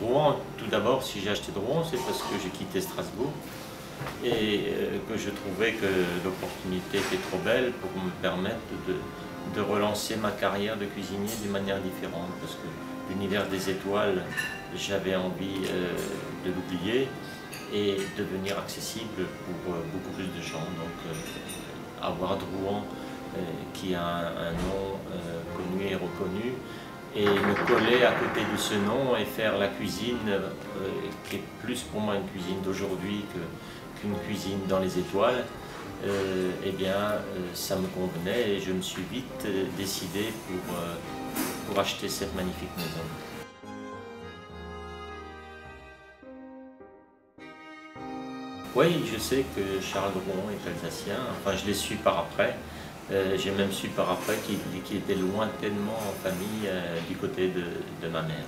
Rouen, tout d'abord, si j'ai acheté de Rouen, c'est parce que j'ai quitté Strasbourg et que je trouvais que l'opportunité était trop belle pour me permettre de relancer ma carrière de cuisinier d'une manière différente. Parce que l'univers des étoiles, j'avais envie de l'oublier et devenir accessible pour beaucoup plus de gens. Donc avoir de Rouen qui a un nom connu et reconnu, et me coller à côté de ce nom et faire la cuisine qui est plus pour moi une cuisine d'aujourd'hui qu'une cuisine dans les étoiles, eh bien ça me convenait et je me suis vite décidé pour acheter cette magnifique maison. Oui, je sais que Charles Drouon est alsacien, enfin je l'ai su par après. J'ai même su par après qu'il était lointainement en famille du côté de ma mère.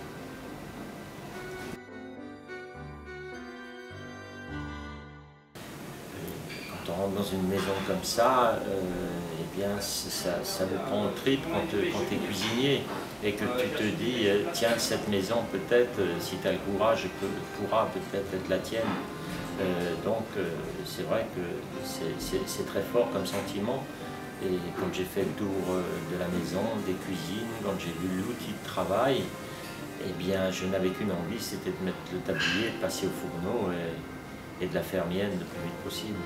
Quand on rentre dans une maison comme ça, eh bien ça vous prend au trip quand tu es cuisinier et que tu te dis tiens, cette maison peut-être, si tu as le courage, pourra peut-être être la tienne. Donc c'est vrai que c'est très fort comme sentiment. Et quand j'ai fait le tour de la maison, des cuisines, quand j'ai vu l'outil de travail, eh bien je n'avais qu'une envie, c'était de mettre le tablier, de passer au fourneau et de la faire mienne le plus vite possible.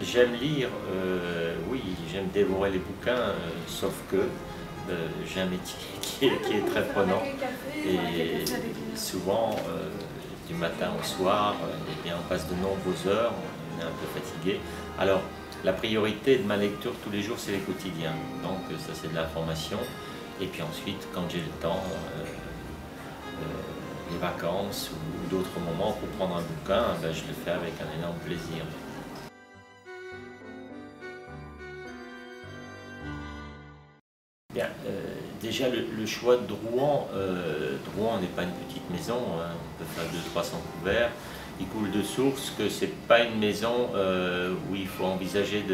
J'aime lire, oui, j'aime dévorer les bouquins, sauf que j'ai un métier qui est très prenant et souvent du matin au soir, eh bien, on passe de nombreuses heures, on est un peu fatigué. Alors la priorité de ma lecture tous les jours, c'est les quotidiens, donc ça c'est de l'information. Et puis ensuite, quand j'ai le temps, les vacances ou d'autres moments pour prendre un bouquin, ben, je le fais avec un énorme plaisir. Bien, déjà le choix de Drouan, Drouan n'est pas une petite maison, hein, on peut faire 200-300 couverts, il coule de source que c'est pas une maison où il faut envisager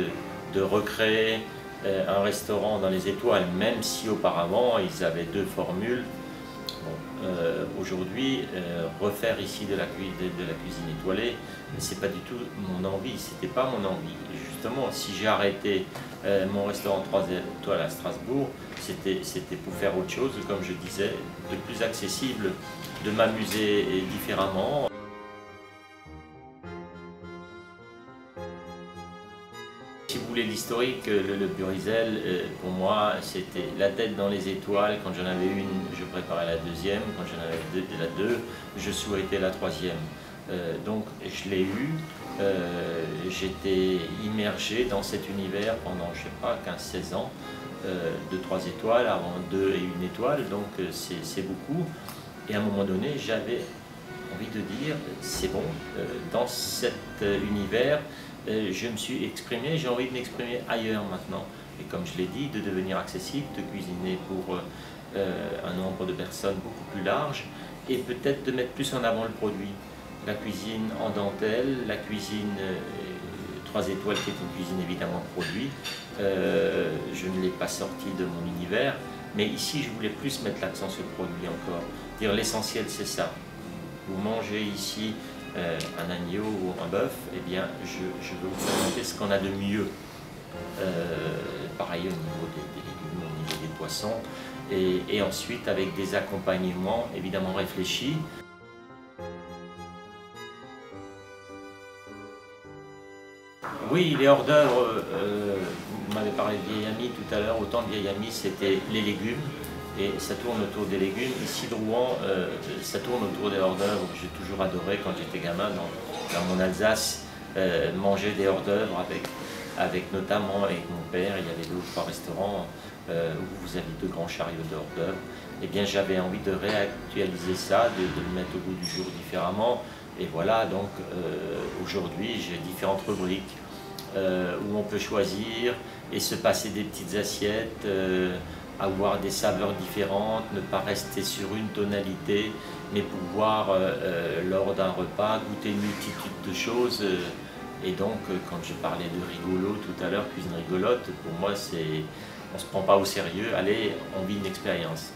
de recréer un restaurant dans les étoiles, même si auparavant ils avaient deux formules. Bon, aujourd'hui, refaire ici de la cuisine étoilée, c'est pas du tout mon envie, c'était pas mon envie. Justement, si j'ai arrêté mon restaurant 3 étoiles à Strasbourg, c'était pour faire autre chose, comme je disais, de plus accessible, de m'amuser différemment. Si vous voulez l'historique, le Burizel, pour moi, c'était la tête dans les étoiles. Quand j'en avais une, je préparais la deuxième. Quand j'en avais la deux, je souhaitais la troisième. Donc je l'ai eu. J'étais immergé dans cet univers pendant, je sais pas, 15-16 ans, de 3 étoiles, avant 2 et 1 étoile, donc c'est beaucoup. Et à un moment donné, j'avais envie de dire, c'est bon, dans cet univers, je me suis exprimé, j'ai envie de m'exprimer ailleurs maintenant. Et comme je l'ai dit, de devenir accessible, de cuisiner pour un nombre de personnes beaucoup plus large, et peut-être de mettre plus en avant le produit. La cuisine en dentelle, la cuisine 3 étoiles qui est une cuisine évidemment produit. Je ne l'ai pas sorti de mon univers, mais ici je voulais plus mettre l'accent sur le produit encore. Dire l'essentiel c'est ça. Vous mangez ici un agneau ou un bœuf, eh bien je veux vous présenter ce qu'on a de mieux. Pareil au niveau des légumes, au niveau des poissons, et ensuite avec des accompagnements évidemment réfléchis. Oui, les hors d'œuvre, vous m'avez parlé de vieille amie tout à l'heure, autant de vieille amie c'était les légumes, et ça tourne autour des légumes. Ici de Rouen, ça tourne autour des hors d'œuvre. J'ai toujours adoré quand j'étais gamin dans mon Alsace, manger des hors d'œuvre avec notamment avec mon père. Il y avait 2 ou 3 restaurants où vous avez 2 grands chariots de hors d'œuvre. Eh bien j'avais envie de réactualiser ça, de le mettre au goût du jour différemment. Et voilà, donc aujourd'hui j'ai différentes rubriques où on peut choisir et se passer des petites assiettes, avoir des saveurs différentes, ne pas rester sur une tonalité, mais pouvoir lors d'un repas goûter une multitude de choses. Et donc quand je parlais de rigolo tout à l'heure, cuisine rigolote, pour moi c'est, on ne se prend pas au sérieux, allez, on vit une expérience.